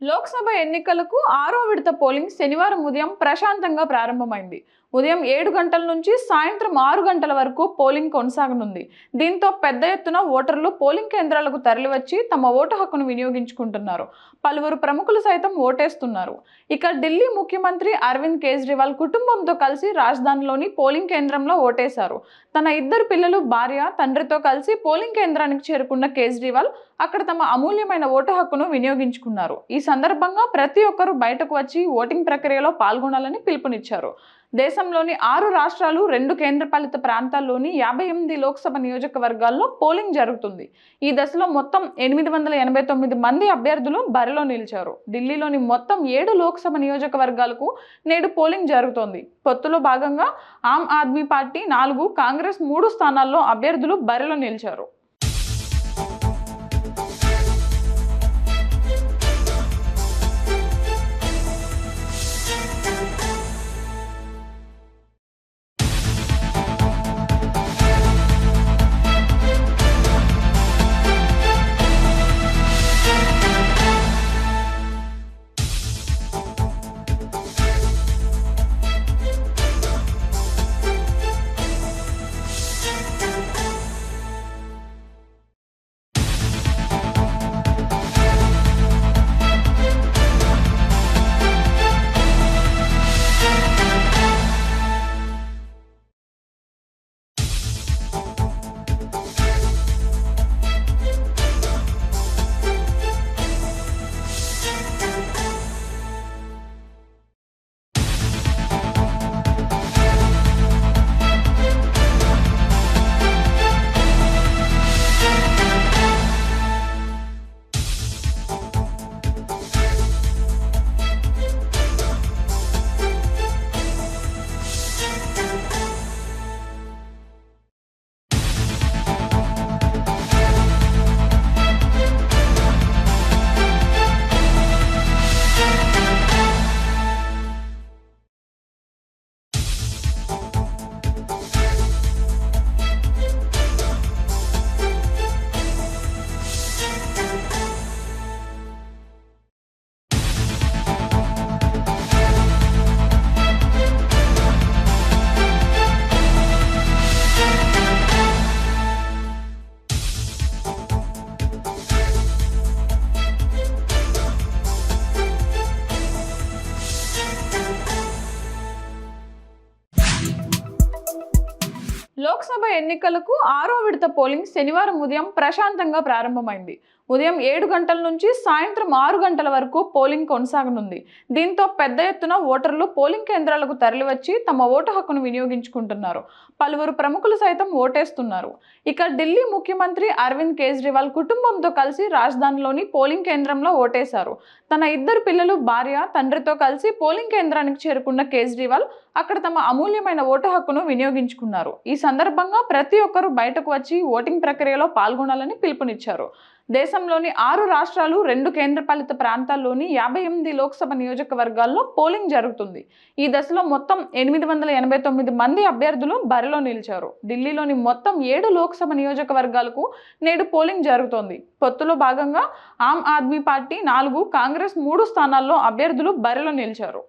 లోక్సభ ఎన్నికలకు 6వ విడత పోలింగ్ శనివారం ఉదయం ప్రశాంతంగా ప్రారంభమైంది. ఉదయం 7 గంటల నుంచి సాయంత్రం 6 గంటల వరకు పోలింగ్ కొనసాగనుంది. దీంతో పెద్ద ఎత్తున ఓటర్లు పోలింగ్ కేంద్రాలకు తరలివచ్చి తమ ఓటు హక్కును వినియోగించుకుంటున్నారు. పలువురు ప్రముఖులు సైతం ఓటేస్తున్నారు. ఇక ఢిల్లీ ముఖ్యమంత్రి అరవింద్ కేజ్రీవాల్ కుటుంబంతో కలిసి రాజధానిలోని పోలింగ్ కేంద్రంలో ఓటేశారు. తన 2 పిల్లలు, భార్య, తండ్రితో కలిసి పోలింగ్ కేంద్రానికి చేరుకున్న కేజ్రీవాల్ అక్కడ తమ అమూల్యమైన ఓటు హక్కును వినియోగించుకున్నారు. ఈ సందర్భంగా ప్రతి ఒక్కరూ బయటకు వచ్చి ఓటింగ్ ప్రక్రియలో పాల్గొనాలని పిలుపునిచ్చారు. దేశంలోని 6 రాష్ట్రాలు, 2 కేంద్రపాలిత ప్రాంతాల్లోని 58 లోక్సభ నియోజకవర్గాల్లో పోలింగ్ జరుగుతుంది. ఈ దశలో మొత్తం 889 మంది అభ్యర్థులు బరిలో నిలిచారు. ఢిల్లీలోని మొత్తం 7 లోక్సభ నియోజకవర్గాలకు నేడు పోలింగ్ జరుగుతోంది. పొత్తులో భాగంగా ఆమ్ ఆద్మీ పార్టీ 4, కాంగ్రెస్ 3 స్థానాల్లో అభ్యర్థులు బరిలో నిలిచారు. లోక్సభ ఎన్నికలకు 6వ విడత పోలింగ్ శనివారం ఉదయం ప్రశాంతంగా ప్రారంభమైంది. ఉదయం 7 గంటల నుంచి సాయంత్రం 6 గంటల వరకు పోలింగ్ కొనసాగనుంది. దీంతో పెద్ద ఎత్తున ఓటర్లు పోలింగ్ కేంద్రాలకు తరలివచ్చి తమ ఓటు హక్కును వినియోగించుకుంటున్నారు. పలువురు ప్రముఖులు సైతం ఓటేస్తున్నారు. ఇక ఢిల్లీ ముఖ్యమంత్రి అరవింద్ కేజ్రీవాల్ కుటుంబంతో కలిసి రాజధానిలోని పోలింగ్ కేంద్రంలో ఓటేశారు. తన 2 పిల్లలు, భార్య, తండ్రితో కలిసి పోలింగ్ కేంద్రానికి చేరుకున్న కేజ్రీవాల్ అక్కడ తమ అమూల్యమైన ఓటు హక్కును వినియోగించుకున్నారు. ఈ సందర్భంగా ప్రతి ఒక్కరూ బయటకు వచ్చి ఓటింగ్ ప్రక్రియలో పాల్గొనాలని పిలుపునిచ్చారు. దేశంలోని 6 రాష్ట్రాలు, 2 కేంద్రపాలిత ప్రాంతాల్లోని 58 లోక్సభ నియోజకవర్గాల్లో పోలింగ్ జరుగుతుంది. ఈ దశలో మొత్తం 889 మంది అభ్యర్థులు బరిలో నిలిచారు. ఢిల్లీలోని మొత్తం 7 లోక్సభ నియోజకవర్గాలకు నేడు పోలింగ్ జరుగుతోంది. పొత్తులో భాగంగా ఆమ్ ఆద్మీ పార్టీ 4, కాంగ్రెస్ 3 స్థానాల్లో అభ్యర్థులు బరిలో నిలిచారు.